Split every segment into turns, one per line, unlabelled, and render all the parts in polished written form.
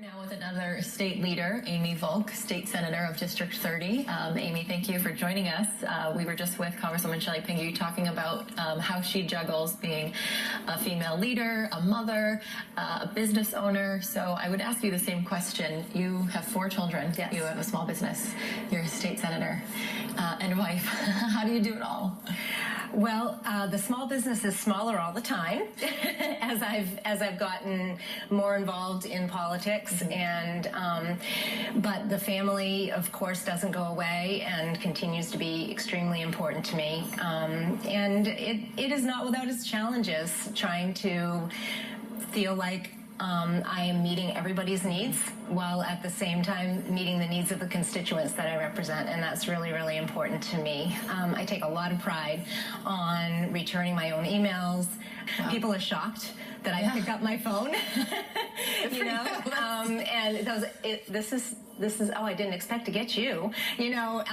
Now with another state leader, Amy Volk, state senator of District 30. Amy, thank you for joining us. We were just with Congresswoman Shelley Pingree talking about how she juggles being a female leader, a mother, a business owner. So I would ask you the same question. You have 4 children.
Yes.
You have a small business. You're a state senator and wife. How do you do it all?
Well, the small business is smaller all the time as I've gotten more involved in politics, and but the family, of course, doesn't go away and continues to be extremely important to me. And it is not without its challenges, trying to feel like I am meeting everybody's needs while at the same time meeting the needs of the constituents that I represent, and that's really, really important to me. I take a lot of pride on returning my own emails. Wow. People are shocked that I pick up my phone, you know, and this is oh, I didn't expect to get you, you know.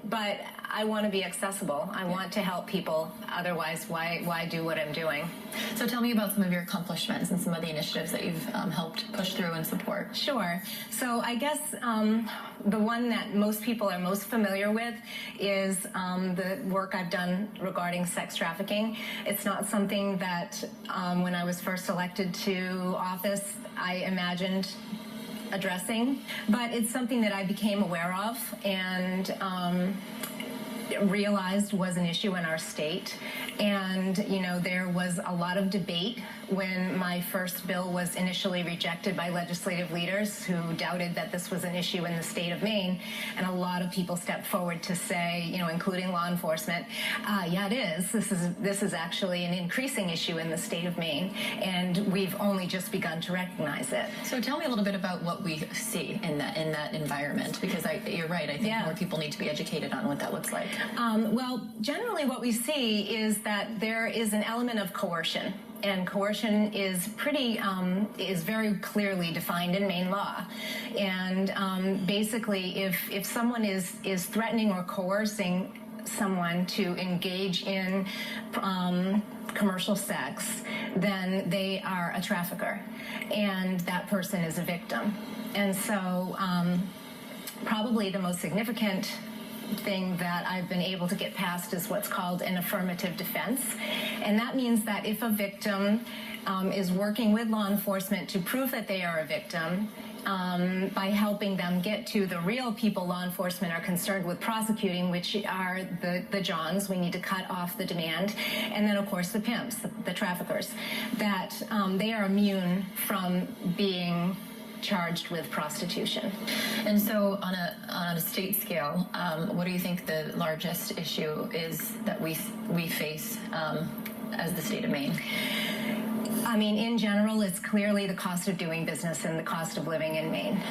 But I want to be accessible. I want to help people. Otherwise, why do what I'm doing?
So tell me about some of your accomplishments and some of the initiatives that you've helped push through and support.
Sure. So I guess the one that most people are most familiar with is the work I've done regarding sex trafficking. It's not something that when I was first elected to office, I imagined addressing, but it's something that I became aware of and realized was an issue in our state. And, you know, there was a lot of debate when my first bill was initially rejected by legislative leaders who doubted that this was an issue in the state of Maine. And a lot of people stepped forward to say, you know, including law enforcement, yeah, it is. This is actually an increasing issue in the state of Maine. And we've only just begun to recognize it.
So tell me a little bit about what we see in that environment, because you're right. I think more people need to be educated on what that looks like.
Well, generally what we see is that there is an element of coercion. And coercion is very clearly defined in Maine law. And basically, if someone is threatening or coercing someone to engage in commercial sex, then they are a trafficker, and that person is a victim. And so probably the most significant thing that I've been able to get past is what's called an affirmative defense. And that means that if a victim is working with law enforcement to prove that they are a victim, by helping them get to the real people law enforcement are concerned with prosecuting, which are the Johns. We need to cut off the demand. And then, of course, the pimps, the traffickers, that they are immune from being charged with prostitution.
And so on a state scale, what do you think the largest issue is that we face as the state of Maine?
I mean, in general, it's clearly the cost of doing business and the cost of living in Maine.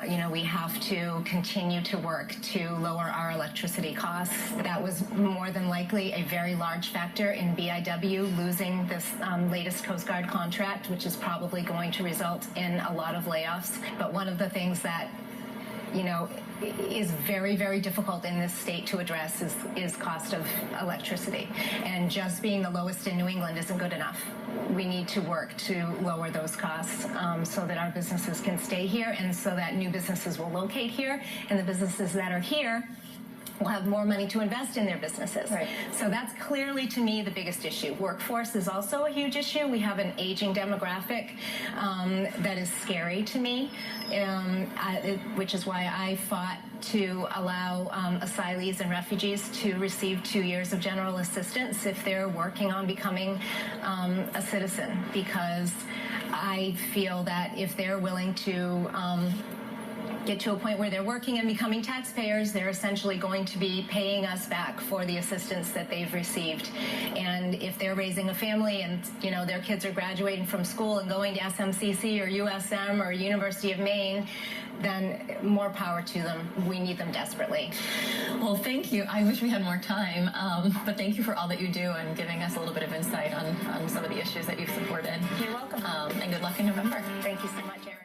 You know, we have to continue to work to lower our electricity costs. That was more than likely a very large factor in BIW losing this latest Coast Guard contract, which is probably going to result in a lot of layoffs. But one of the things that, you know, is very, very difficult in this state to address is cost of electricity. And just being the lowest in New England isn't good enough. We need to work to lower those costs so that our businesses can stay here and so that new businesses will locate here, and the businesses that are here will have more money to invest in their businesses. Right. So that's clearly, to me, the biggest issue. Workforce is also a huge issue. We have an aging demographic that is scary to me, which is why I fought to allow asylees and refugees to receive 2 years of general assistance if they're working on becoming a citizen, because I feel that if they're willing to get to a point where they're working and becoming taxpayers, they're essentially going to be paying us back for the assistance that they've received. And if they're raising a family and, you know, their kids are graduating from school and going to SMCC or USM or University of Maine, then more power to them. We need them desperately.
Well, thank you. I wish we had more time, but thank you for all that you do and giving us a little bit of insight on some of the issues that you've supported.
You're welcome.
And good luck in November.
Thank you so much, Erin.